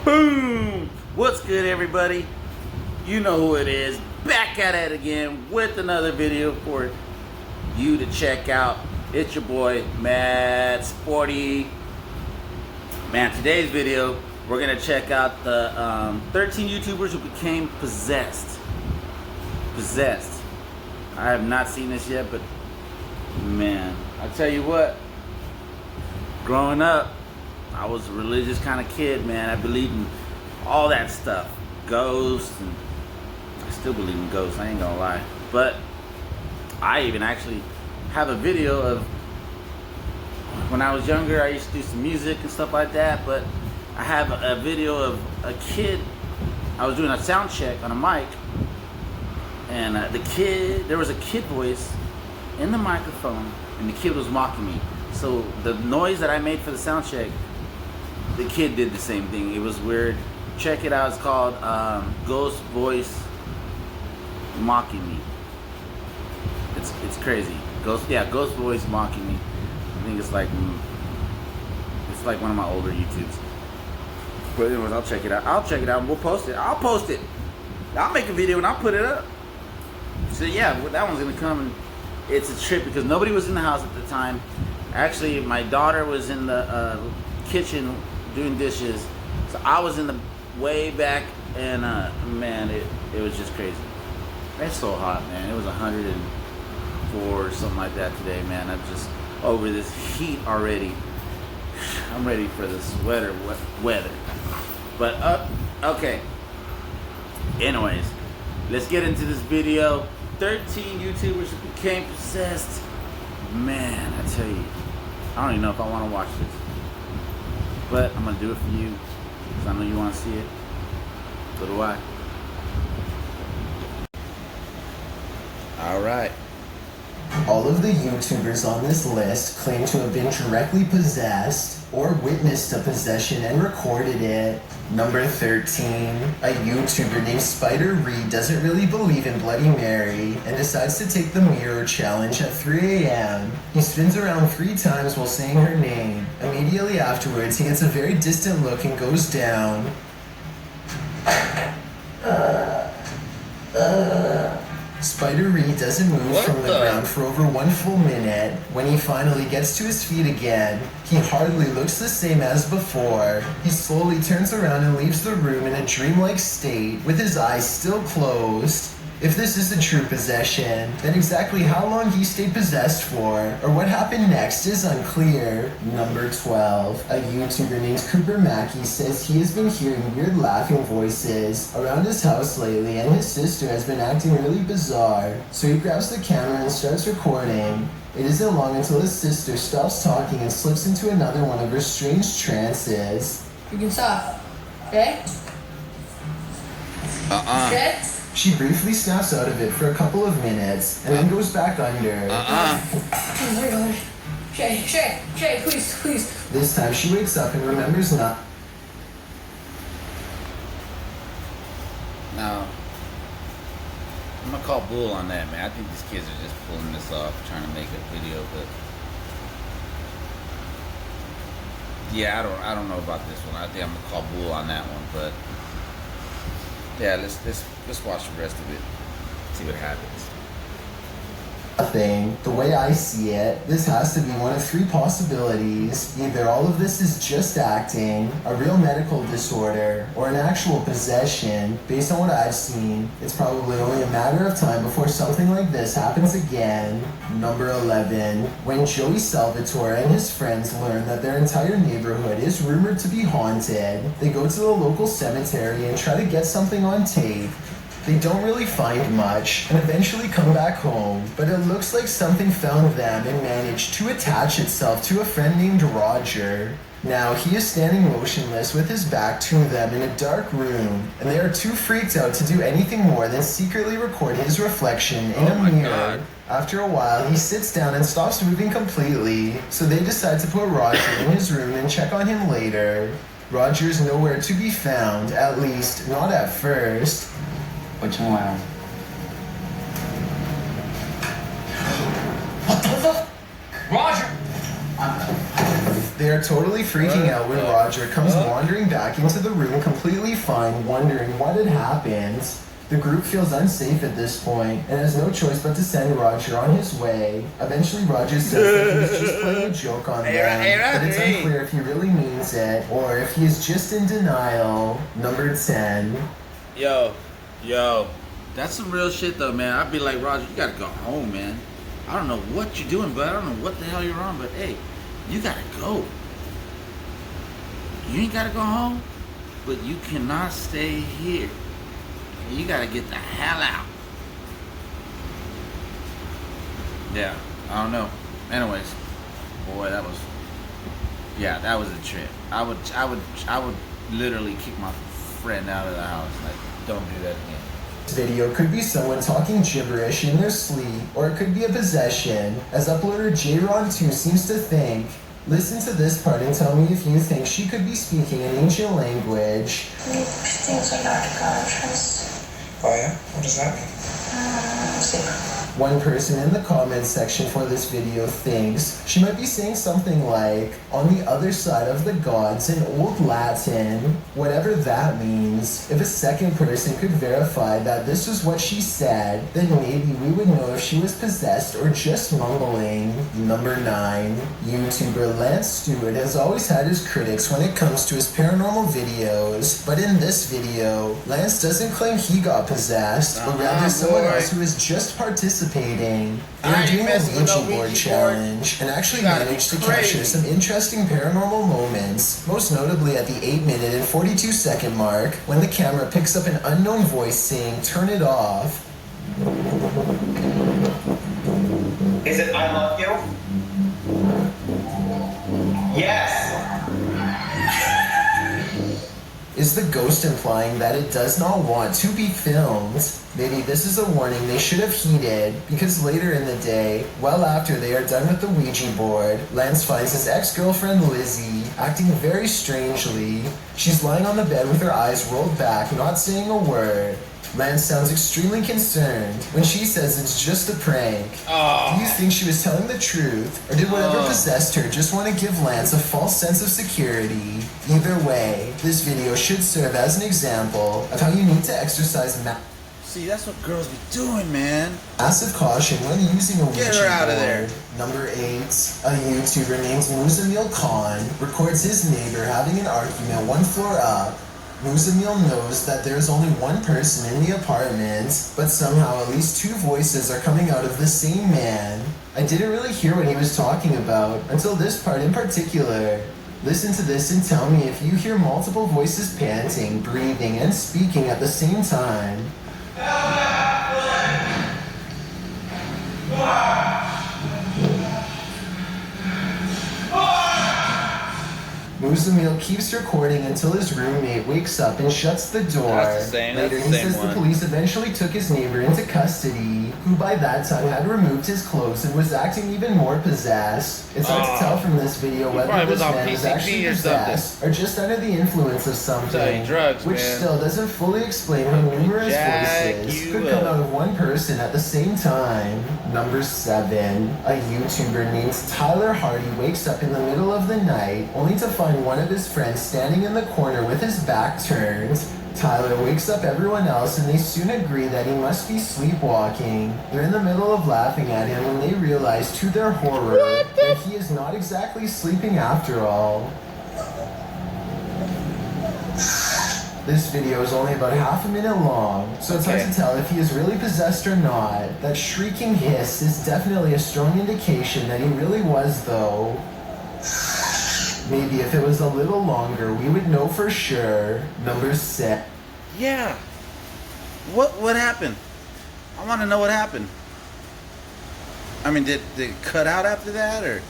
Boom! What's good, everybody? You know who it is. Back at it again with another video for you to check out. It's your boy, Mad Sporty. Man, today's video, we're gonna check out the 13 YouTubers who became possessed. Possessed. I have not seen this yet, but man, I tell you what. Growing up, I was a religious kind of kid, man. I believed in all that stuff. Ghosts, and I still believe in ghosts, I ain't gonna lie. But I even actually have a video of when I was younger. I used to do some music and stuff like that, but I have a video of a kid. I was doing a sound check on a mic, and there was a kid voice in the microphone, and the kid was mocking me. So the noise that I made for the sound check, the kid did the same thing. It was weird. Check it out. It's called Ghost Voice Mocking Me. It's crazy. Ghost Voice Mocking Me. I think it's like one of my older YouTubes. But anyways, I'll check it out. And we'll post it. I'll post it. I'll make a video and I'll put it up. So yeah, that one's gonna come. And it's a trip because nobody was in the house at the time. Actually, my daughter was in the kitchen doing dishes, so I was in the way back, and man, it was just crazy. It's so hot, man. It was 104 or something like that today, man. I'm just over this heat already. I'm ready for this weather. But okay. Anyways, let's get into this video. 13 YouTubers who became possessed. Man, I tell you, I don't even know if I want to watch this, but I'm gonna do it for you because I know you want to see it. So do I. All right. All of the YouTubers on this list claim to have been directly possessed or witnessed a possession and recorded it. Number 13, a YouTuber named Spider Reed doesn't really believe in Bloody Mary and decides to take the mirror challenge at 3 a.m. He spins around 3 times while saying her name. Immediately afterwards, he gets a very distant look and goes down. Spider Reed doesn't move from the ground for over 1 full minute. When he finally gets to his feet again, he hardly looks the same as before. He slowly turns around and leaves the room in a dreamlike state, with his eyes still closed. If this is a true possession, then exactly how long he stayed possessed for, or what happened next, is unclear. Number 12, a YouTuber named Cooper Mackey says he has been hearing weird laughing voices around his house lately, and his sister has been acting really bizarre. So he grabs the camera and starts recording. It isn't long until his sister stops talking and slips into another one of her strange trances. You can stop, okay? Okay? She briefly snaps out of it for a couple of minutes and then goes back under. Oh my god. Shay, please. This time she wakes up and remembers not. Now, I'm gonna call bull on that, man. I think these kids are just pulling this off, trying to make a video, but yeah, I don't know about this one. I think I'm gonna call bull on that one, but yeah, let's watch the rest of it. See what happens. Thing. The way I see it, this has to be one of 3 possibilities. Either all of this is just acting, a real medical disorder, or an actual possession. Based on what I've seen, it's probably only a matter of time before something like this happens again. Number 11. When Joey Salvatore and his friends learn that their entire neighborhood is rumored to be haunted, they go to the local cemetery and try to get something on tape. They don't really find much, and eventually come back home, but it looks like something found them and managed to attach itself to a friend named Roger. Now, he is standing motionless with his back to them in a dark room, and they are too freaked out to do anything more than secretly record his reflection in a mirror. God. After a while, he sits down and stops moving completely, so they decide to put Roger in his room and check on him later. Roger is nowhere to be found, at least not at first. Which one? What the fuck? Roger! They are are totally freaking out when Roger comes wandering back into the room completely fine, wondering what had happened. The group feels unsafe at this point and has no choice but to send Roger on his way. Eventually, Roger says that he's just playing a joke on them, but it's unclear if he really means it or if he is just in denial. Number 10. Yo, that's some real shit though, man. I'd be like, Roger, you gotta go home, man. I don't know what you're doing, but I don't know what the hell you're on, but hey, you gotta go. You ain't gotta go home, but you cannot stay here. You gotta get the hell out. Yeah, I don't know. Anyways, boy, that was a trip. I would literally kick my friend out of the house. Like, don't do that again. This video could be someone talking gibberish in their sleep, or it could be a possession, as uploader JRon2 seems to think. Listen to this part and tell me if you think she could be speaking an ancient language. Things like articles. Oh yeah? What does that mean? One person in the comments section for this video thinks she might be saying something like, on the other side of the gods in Old Latin, whatever that means. If a second person could verify that this was what she said, then maybe we would know if she was possessed or just mumbling. Number 9. YouTuber Lance Stewart has always had his critics when it comes to his paranormal videos, but in this video, Lance doesn't claim he got possessed, but rather someone else who is just participating. They're doing a Ouija board challenge and actually managed to capture some interesting paranormal moments, most notably at the 8-minute and 42-second mark when the camera picks up an unknown voice saying, "Turn it off." Is it I love you? Yes! Is the ghost implying that it does not want to be filmed? Maybe this is a warning they should have heeded, because later in the day, well after they are done with the Ouija board, Lance finds his ex-girlfriend Lizzie acting very strangely. She's lying on the bed with her eyes rolled back, not saying a word. Lance sounds extremely concerned when she says it's just a prank. Do you think she was telling the truth, or did whatever possessed her just want to give Lance a false sense of security? Either way, this video should serve as an example of how you need to exercise See, that's what girls be doing, man. massive caution when using a Ouija Get her out of board. there. Number 8. A YouTuber named Muzamil Khan records his neighbor having an argument one floor up. Muzamil knows that there is only one person in the apartment, but somehow at least 2 voices are coming out of the same man. I didn't really hear what he was talking about until this part in particular. Listen to this and tell me if you hear multiple voices panting, breathing, and speaking at the same time. Muzamil keeps recording until his roommate wakes up and shuts the door. That's the same, Later, that's he the same says one. the police eventually took his neighbor into custody, who by that time had removed his clothes and was acting even more possessed. It's hard to tell from this video whether probably this was on man is PCP actually or something. possessed or just under the influence of something, Selling drugs, which man. still doesn't fully explain how numerous Jack voices you could come up. out of one person at the same time. Number 7. A YouTuber named Tyler Hardy wakes up in the middle of the night only to find one of his friends standing in the corner with his back turned. Tyler wakes up everyone else and they soon agree that he must be sleepwalking. They're in the middle of laughing at him when they realize to their horror that he is not exactly sleeping after all. This video is only about half a minute long, so it's hard to tell if he is really possessed or not. That shrieking hiss is definitely a strong indication that he really was, though. Maybe if it was a little longer, we would know for sure. Number 6. Yeah. What happened? I want to know what happened. I mean, did it cut out after that, or?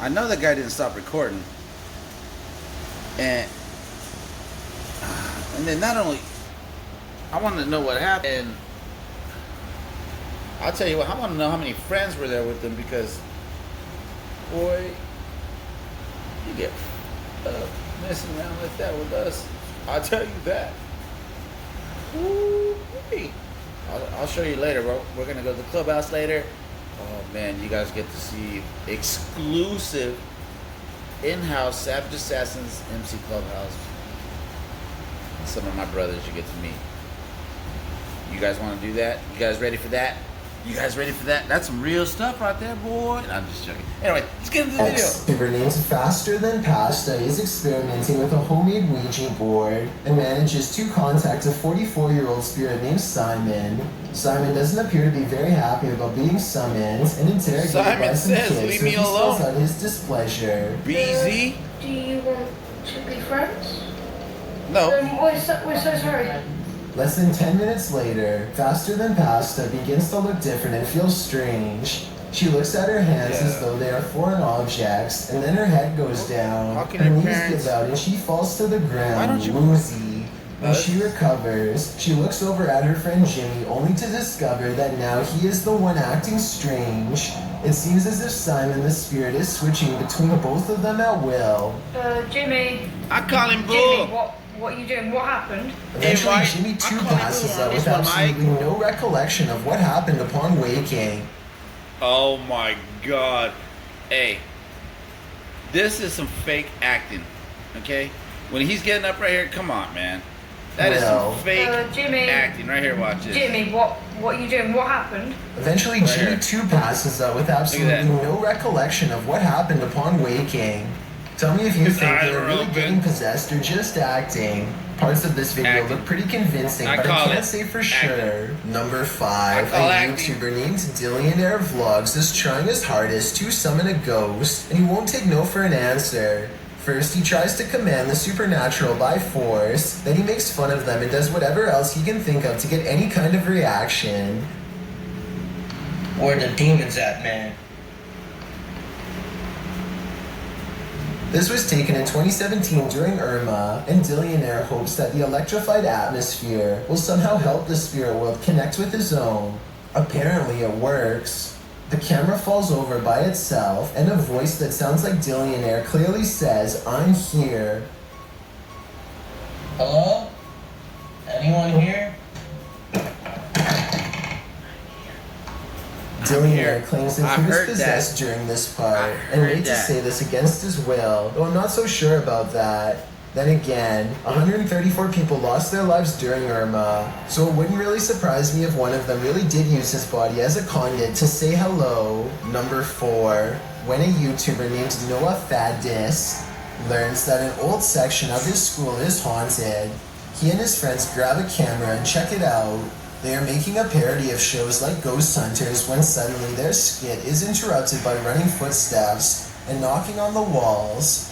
I know the guy didn't stop recording. And then not only, I want to know what happened. And I'll tell you what, I want to know how many friends were there with them, because, boy, you get messing around like that with us. I'll tell you that. Ooh-wee. I'll show you later, bro. We're going to go to the clubhouse later. Oh, man, you guys get to see exclusive in-house Savage Assassins MC Clubhouse. And some of my brothers you get to meet. You guys want to do that? You guys ready for that? You guys ready for that? That's some real stuff right there, boy. I'm just joking. Anyway, let's get into the video. YouTuber named Faster Than Pasta is experimenting with a homemade Ouija board and manages to contact a 44-year-old spirit named Simon. Simon doesn't appear to be very happy about being summoned and interrogated by some kids, leave so me he alone. spells out his displeasure. BZ? Do you want to be friends? No. We're so sorry. Less than 10 minutes later, Faster Than Pasta begins to look different and feel strange. She looks at her hands as though they are foreign objects, and then her head goes down, How can her your knees parents- give out, and she falls to the Why ground, don't you- woozy. When she recovers, she looks over at her friend Jimmy, only to discover that now he is the one acting strange. It seems as if Simon the Spirit is switching between both of them at will. Jimmy. I call him Jimmy, Bull. what are you doing? What happened? Eventually, Mike, Jimmy too I call him passes Bull on out this with one, Mike. absolutely no recollection of what happened upon waking. Oh my god. Hey. This is some fake acting. Okay? When he's getting up right here, come on, man. That is Well. some fake Jimmy. acting. Right here, watch this. Jimmy, what are you doing? What happened? Eventually, Right Jimmy here. too passes out with absolutely no recollection of what happened upon waking. Tell me if you His think eyes they're were really open. getting possessed or just acting. Parts of this video Acting. look pretty convincing, I but I call can't it say for acting. sure. Number 5, I call a acting. YouTuber named Dillionaire Vlogs is trying his hardest to summon a ghost, and he won't take no for an answer. First, he tries to command the supernatural by force, then he makes fun of them and does whatever else he can think of to get any kind of reaction. Where the demons at, man? This was taken in 2017 during Irma, and Dillionaire hopes that the electrified atmosphere will somehow help the spirit world connect with his own. Apparently it works. The camera falls over by itself, and a voice that sounds like Dillionaire clearly says, "I'm here." Hello? Anyone here? Dillionaire claims that I he was heard possessed that. during this part, I and heard made to that. say this against his will, though I'm not so sure about that. Then again, 134 people lost their lives during Irma, so it wouldn't really surprise me if one of them really did use his body as a conduit to say hello. Number 4, when a YouTuber named Noah Faddis learns that an old section of his school is haunted, he and his friends grab a camera and check it out. They are making a parody of shows like Ghost Hunters when suddenly their skit is interrupted by running footsteps and knocking on the walls.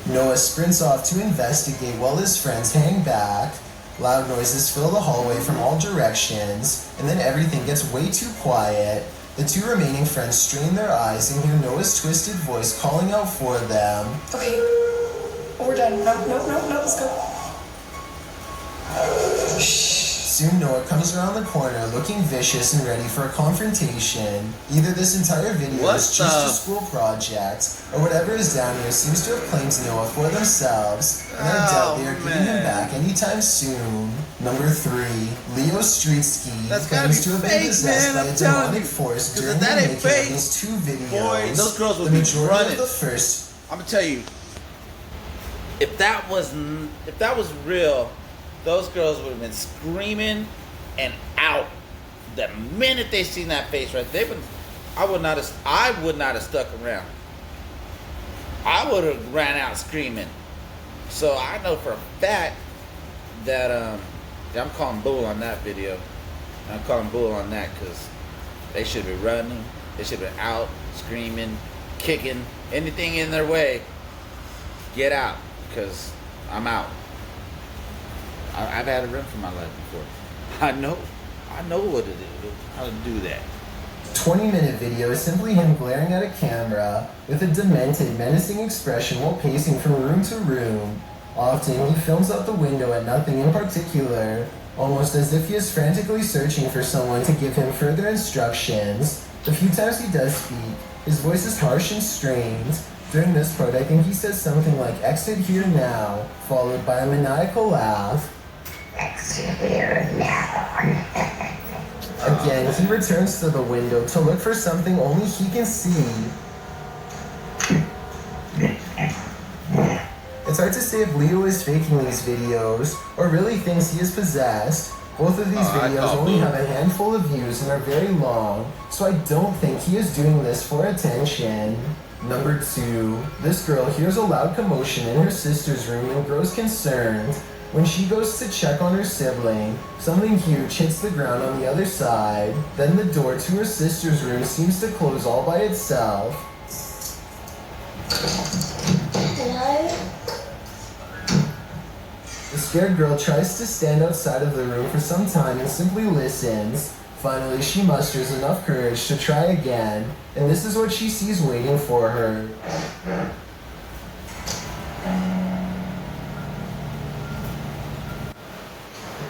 Noah sprints off to investigate while his friends hang back. Loud noises fill the hallway from all directions, and then everything gets way too quiet. The two remaining friends strain their eyes and hear Noah's twisted voice calling out for them. Okay. We're done. No, let's go. Soon Noah comes around the corner looking vicious and ready for a confrontation. Either this entire video What is just the- a school project, or whatever is down here seems to have claimed Noah for themselves, and I doubt they are getting him man. back anytime soon. Number 3, Leo Streetsky That's gotta claims be to have been fake, possessed man, by I'm a telling demonic you. force 'Cause during if the that ain't making fake, of these 2 videos. boy, those girls would the be majority running. of the first I'm gonna tell you, if that was real, those girls would have been screaming and out the minute they seen that face right there. I would not have stuck around. I would have ran out screaming. So I know for a fact that I'm calling bull on that video. I'm calling bull on that because they should be running. They should be out screaming, kicking, anything in their way. Get out, because I'm out. I've had to run for my life before. I know what to do, how to do that. 20-minute video is simply him glaring at a camera with a demented, menacing expression while pacing from room to room. Often, he films out the window at nothing in particular, almost as if he is frantically searching for someone to give him further instructions. The few times he does speak, his voice is harsh and strained. During this part, I think he says something like, "Exit here now," followed by a maniacal laugh. Exit here now. Again, he returns to the window to look for something only he can see. It's hard to say if Leo is faking these videos or really thinks he is possessed. Both of these videos only have a handful of views and are very long, so I don't think he is doing this for attention. Number 2. This girl hears a loud commotion in her sister's room and grows concerned. When she goes to check on her sibling, something huge hits the ground on the other side. Then the door to her sister's room seems to close all by itself. The scared girl tries to stand outside of the room for some time and simply listens. Finally, she musters enough courage to try again, and this is what she sees waiting for her.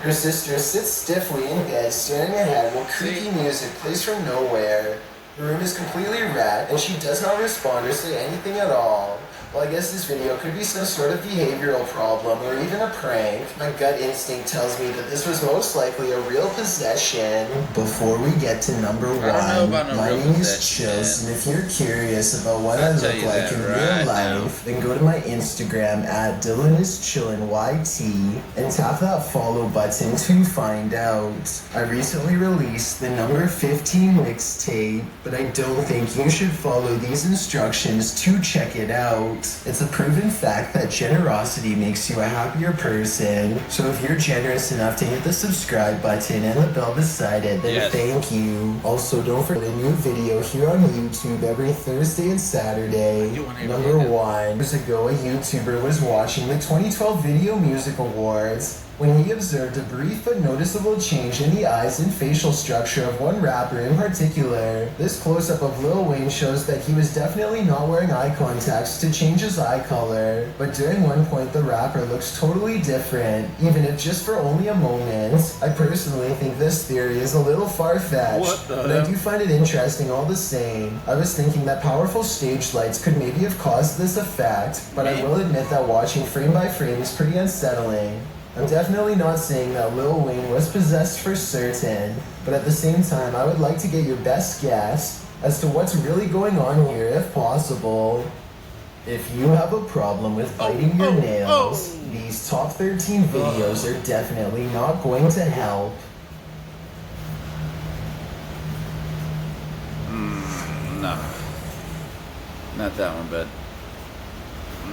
Her sister sits stiffly in bed, staring ahead while creaky music plays from nowhere. The room is completely red, and she does not respond or say anything at all. Well, I guess this video could be some sort of behavioral problem or even a prank. My gut instinct tells me that this was most likely a real possession. Before we get to number 1, my name is Chills, and if you're curious about what I look like in real life, then go to my Instagram at DylanIsChillinYT and tap that follow button to find out. I recently released the number 15 mixtape, but I don't think you should follow these instructions to check it out. It's a proven fact that generosity makes you a happier person. So if you're generous enough to hit the subscribe button and the bell beside it, then thank you. Also, don't forget a new video here on YouTube every Thursday and Saturday. Number 1. Years ago, a YouTuber was watching the 2012 Video Music Awards when he observed a brief but noticeable change in the eyes and facial structure of one rapper in particular. This close-up of Lil Wayne shows that he was definitely not wearing eye contacts to change his eye color, but during one point the rapper looks totally different, even if just for only a moment. I personally think this theory is a little far-fetched, but I do find it interesting all the same. I was thinking that powerful stage lights could maybe have caused this effect, but I will admit that watching frame by frame is pretty unsettling. I'm definitely not saying that Lil Wayne was possessed for certain, but at the same time, I would like to get your best guess as to what's really going on here, if possible. If you have a problem with biting your nails, these top 13 videos are definitely not going to help. No. Not that one, but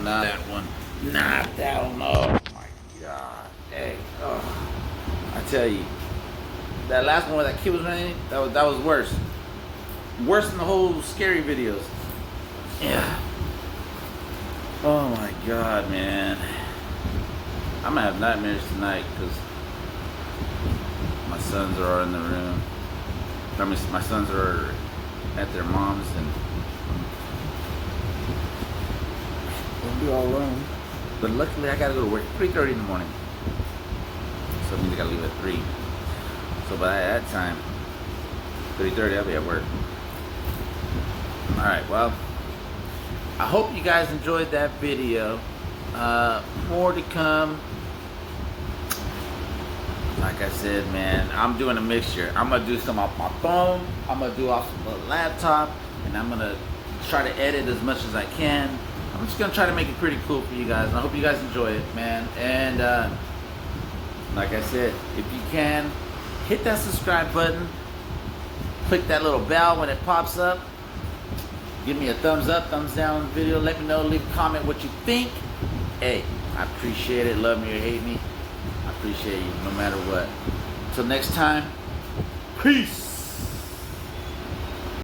not that one. Not that one. Oh my God. Hey, I tell you, that last one where that kid was running, that was worse. Worse than the whole scary videos. Yeah. Oh my God, man. I'm gonna have nightmares tonight because my sons are in the room. I mean, my sons are at their mom's and they'll be all alone. But luckily I gotta go to work 3:30 in the morning. So it means I gotta leave at 3. So by that time, 3:30, I'll be at work. Alright, well, I hope you guys enjoyed that video. More to come. Like I said, man, I'm doing a mixture. I'm gonna do some off my phone, I'm gonna do off the laptop, and I'm gonna try to edit as much as I can. I'm just gonna try to make it pretty cool for you guys, and I hope you guys enjoy it, man. And like I said, if you can, hit that subscribe button, click that little bell when it pops up, give me a thumbs up, thumbs down on the video, let me know, leave a comment what you think. Hey, I appreciate it, love me or hate me, I appreciate you no matter what. Until next time, peace.